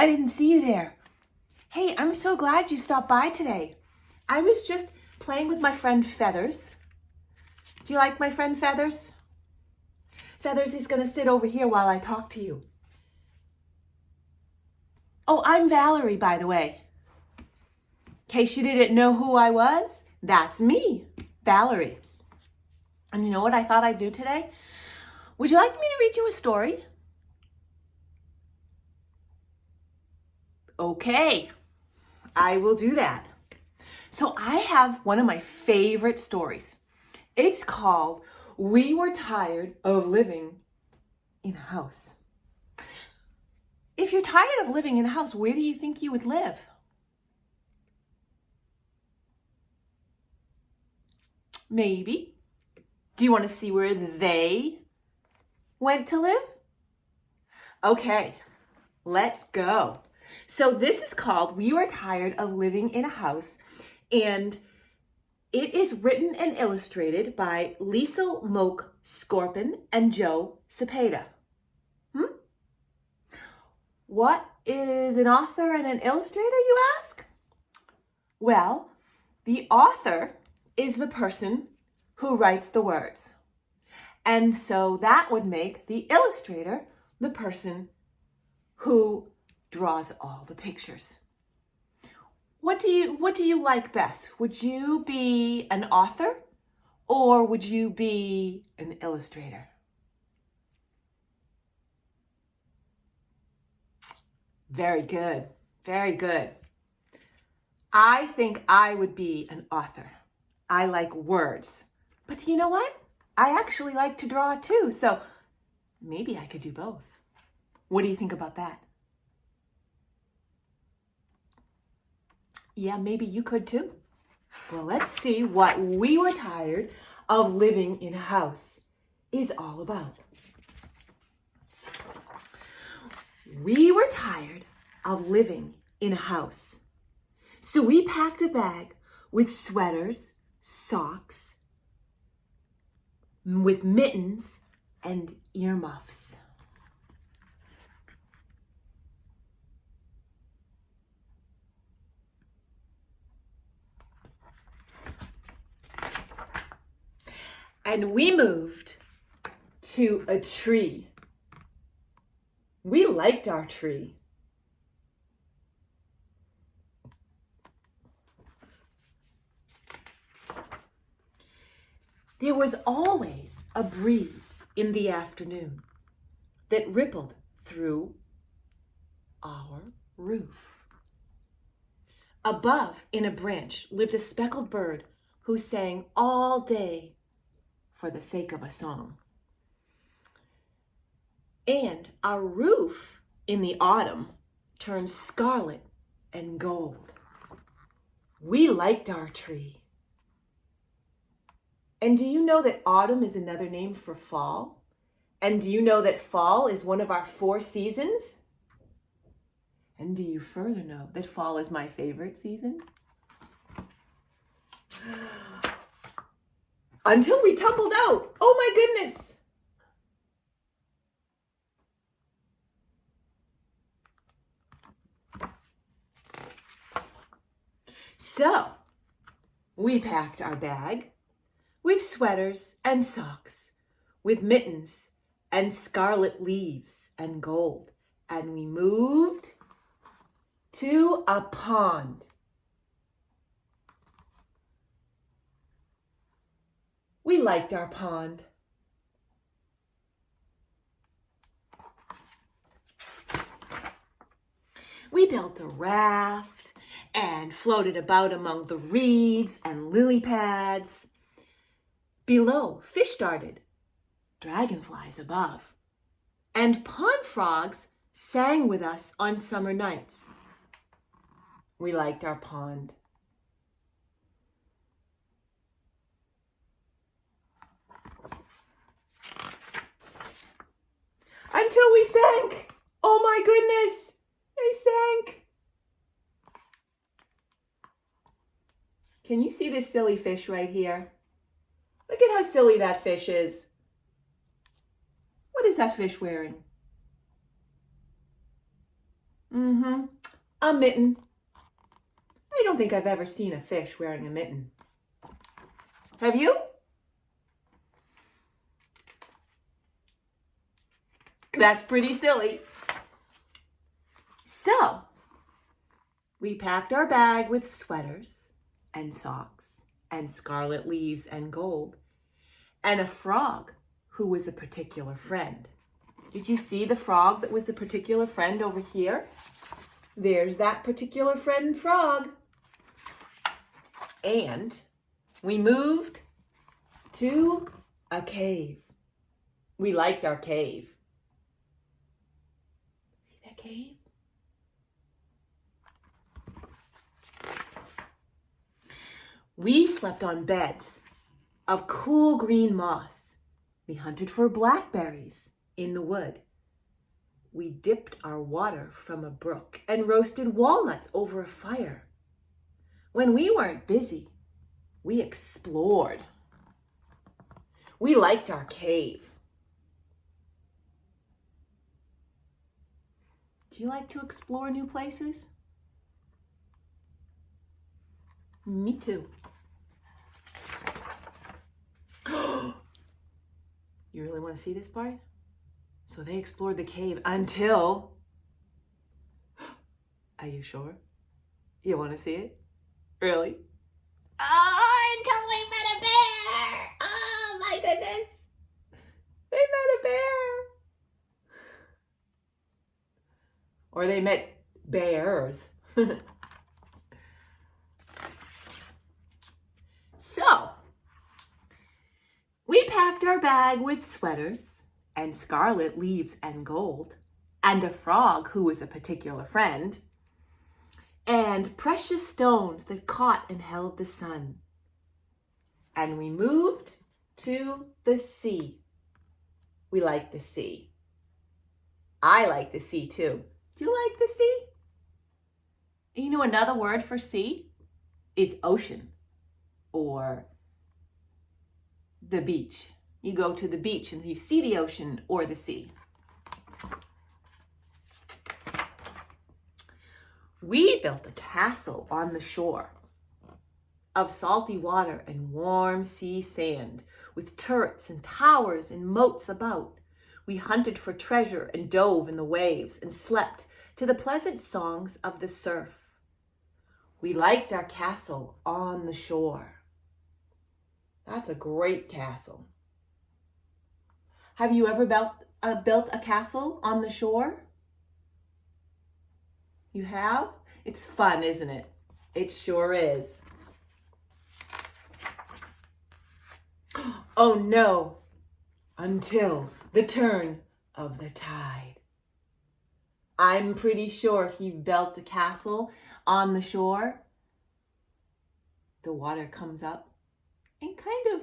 I didn't see you there. Hey, I'm so glad you stopped by today. I was just playing with my friend Feathers. Do you like my friend Feathers? Feathers is going to sit over here while I talk to you. Oh, I'm Valerie, by the way. In case you didn't know who I was, that's me, Valerie. And you know what I thought I'd do today? Would you like me to read you a story? Okay, I will do that. So I have one of my favorite stories. It's called We Were Tired of Living in a House. If you're tired of living in a house, where do you think you would live? Maybe. Do you want to see where they went to live? Okay, let's go. So this is called We Were Tired of Living in a House, and it is written and illustrated by Liesl Moak Scorpin and Joe Cepeda. What is an author and an illustrator, you ask? Well, the author is the person who writes the words. And so that would make the illustrator the person who draws all the pictures. What do you like best? Would you be an author or would you be an illustrator? Very good. Very good. I think I would be an author. I like words. But you know what? I actually like to draw too. So maybe I could do both. What do you think about that? Yeah, maybe you could too. Well, let's see what We Were Tired of Living in a House is all about. We were tired of living in a house. So we packed a bag with sweaters, socks, with mittens and earmuffs. And we moved to a tree. We liked our tree. There was always a breeze in the afternoon that rippled through our roof. Above, in a branch, lived a speckled bird who sang all day for the sake of a song. And our roof in the autumn turned scarlet and gold. We liked our tree. And do you know that autumn is another name for fall? And do you know that fall is one of our 4 seasons? And do you further know that fall is my favorite season? Until we tumbled out. Oh my goodness. So, we packed our bag with sweaters and socks, with mittens and scarlet leaves and gold, and we moved to a pond. We liked our pond. We built a raft and floated about among the reeds and lily pads. Below, fish darted, dragonflies above, and pond frogs sang with us on summer nights. We liked our pond. Until we sank. Oh my goodness, they sank. Can you see this silly fish right here? Look at how silly that fish is. What is that fish wearing? A mitten. I don't think I've ever seen a fish wearing a mitten. Have you? That's pretty silly. So, we packed our bag with sweaters and socks and scarlet leaves and gold and a frog who was a particular friend. Did you see the frog that was the particular friend over here? There's that particular friend frog. And we moved to a cave. We liked our cave. See that cave? We slept on beds of cool green moss. We hunted for blackberries in the wood. We dipped our water from a brook and roasted walnuts over a fire. When we weren't busy, we explored. We liked our cave. Do you like to explore new places? Me too. You really want to see this part? So they explored the cave until... Are you sure? You want to see it? Really? Oh, until we met a bear! Oh my goodness! They met a bear! Or they met bears. So, we packed our bag with sweaters and scarlet leaves and gold and a frog who was a particular friend and precious stones that caught and held the sun. And we moved to the sea. We like the sea. I like the sea too. Do you like the sea? You know another word for sea is ocean or the beach. You go to the beach and you see the ocean or the sea. We built a castle on the shore of salty water and warm sea sand with turrets and towers and moats about. We hunted for treasure and dove in the waves and slept to the pleasant songs of the surf. We liked our castle on the shore. That's a great castle. Have you ever built a castle on the shore? You have? It's fun, isn't it? It sure is. Oh no, until the turn of the tide. I'm pretty sure if you've built a castle on the shore, the water comes up and kind of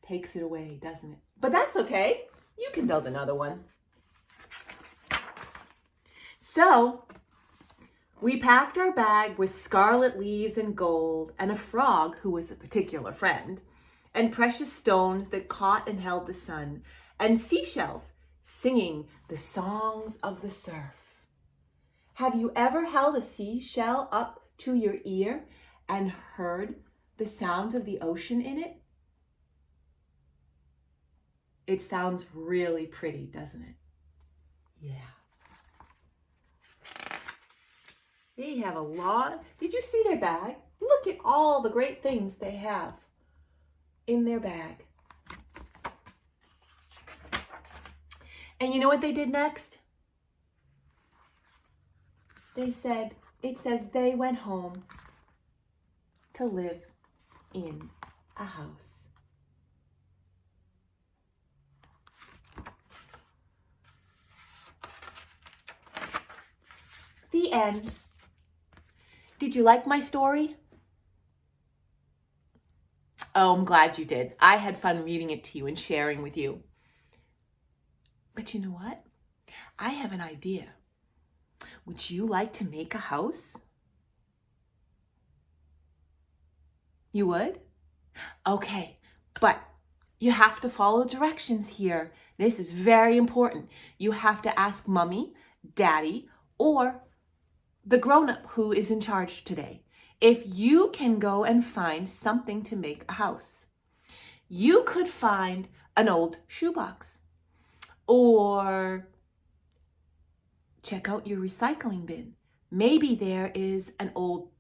takes it away, doesn't it? But that's okay. You can build another one. So, we packed our bag with scarlet leaves and gold and a frog who was a particular friend and precious stones that caught and held the sun and seashells singing the songs of the surf. Have you ever held a seashell up to your ear and heard the sounds of the ocean in it? It sounds really pretty, doesn't it? Yeah. They have a lot. Did you see their bag? Look at all the great things they have in their bag. And you know what they did next? It says they went home to live in a house. The end. Did you like my story? Oh, I'm glad you did. I had fun reading it to you and sharing with you. But you know what? I have an idea. Would you like to make a house? You would? Okay, but you have to follow directions here. This is very important. You have to ask Mommy, Daddy, or the grown-up who is in charge today, if you can go and find something to make a house, you could find an old shoebox, or check out your recycling bin. Maybe there is an old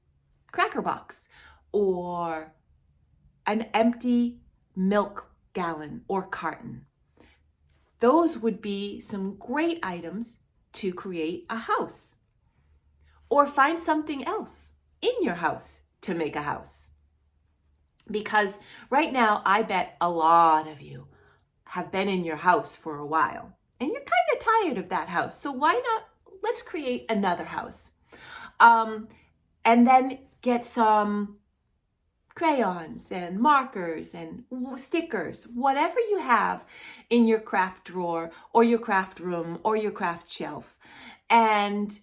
cracker box or an empty milk gallon or carton. Those would be some great items to create a house. Or find something else in your house to make a house. Because right now, I bet a lot of you have been in your house for a while and you're kind of tired of that house. So why not, let's create another house. And then get some crayons and markers and stickers, whatever you have in your craft drawer or your craft room or your craft shelf. And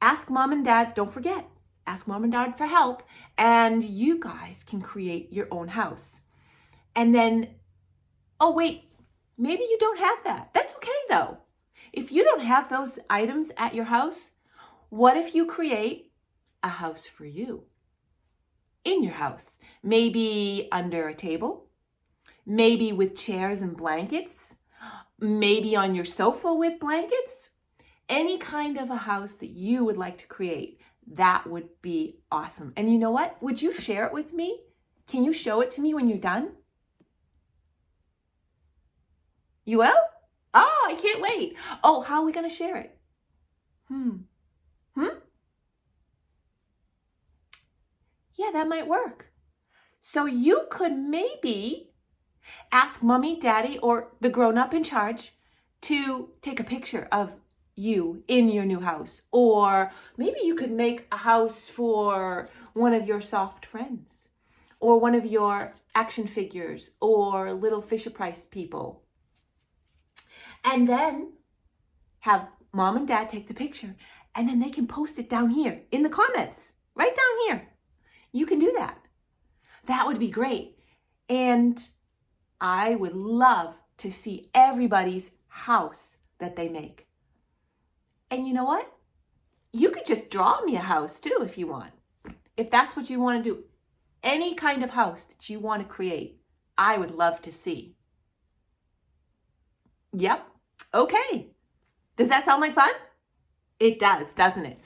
ask mom and dad, don't forget, ask mom and dad for help, and you guys can create your own house. And then, oh wait, maybe you don't have that. That's okay though. If you don't have those items at your house, what if you create a house for you in your house? Maybe under a table, maybe with chairs and blankets, maybe on your sofa with blankets. Any kind of a house that you would like to create, that would be awesome. And you know what? Would you share it with me? Can you show it to me when you're done? You will? Oh, I can't wait. Oh, how are we going to share it? Yeah, that might work. So you could maybe ask mommy, daddy, or the grown-up in charge to take a picture of you in your new house. Or maybe you could make a house for one of your soft friends or one of your action figures or little Fisher-Price people. And then have mom and dad take the picture, and then they can post it down here in the comments, right down here. You can do that. That would be great. And I would love to see everybody's house that they make. And you know what? You could just draw me a house too if you want. If that's what you want to do. Any kind of house that you want to create, I would love to see. Yep. Okay. Does that sound like fun? It does, doesn't it?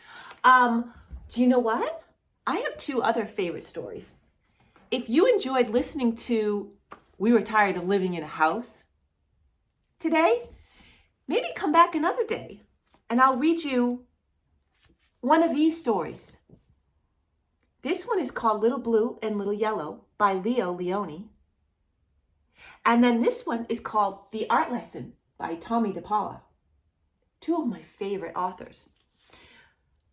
Do you know what? I have two other favorite stories. If you enjoyed listening to We Were Tired of Living in a House today, maybe come back another day and I'll read you one of these stories. This one is called Little Blue and Little Yellow by Leo Leone. And then this one is called The Art Lesson by Tommy DePaula. Two of my favorite authors.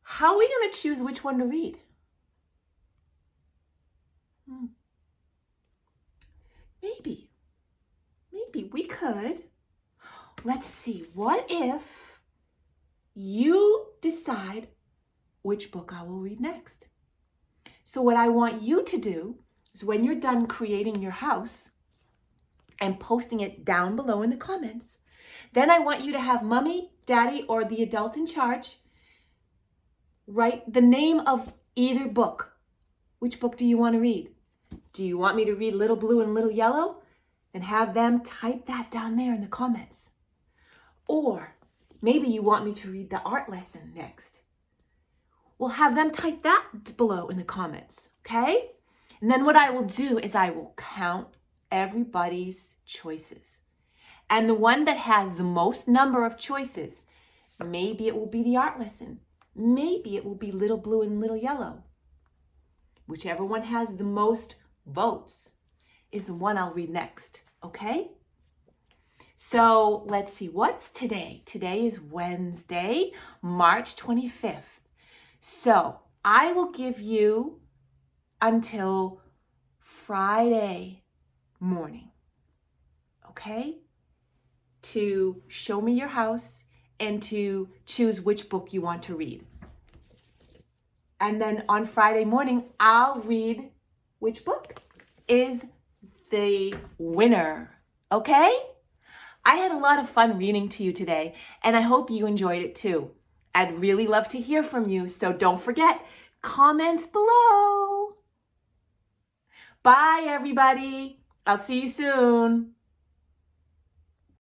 How are we going to choose which one to read? Maybe we could. Let's see. What if you decide which book I will read next? So what I want you to do is when you're done creating your house and posting it down below in the comments, then I want you to have mommy, daddy, or the adult in charge write the name of either book. Which book do you want to read? Do you want me to read Little Blue and Little Yellow? Then have them type that down there in the comments. Or maybe you want me to read The Art Lesson next. Well, have them type that below in the comments, okay? And then what I will do is I will count everybody's choices. And the one that has the most number of choices, maybe it will be The Art Lesson. Maybe it will be Little Blue and Little Yellow. Whichever one has the most votes is the one I'll read next, okay? So let's see, what's today? Today is Wednesday, March 25th. So I will give you until Friday morning, okay? To show me your house and to choose which book you want to read. And then on Friday morning, I'll read which book is the winner, okay? I had a lot of fun reading to you today, and I hope you enjoyed it too. I'd really love to hear from you, so don't forget, comments below. Bye, everybody. I'll see you soon.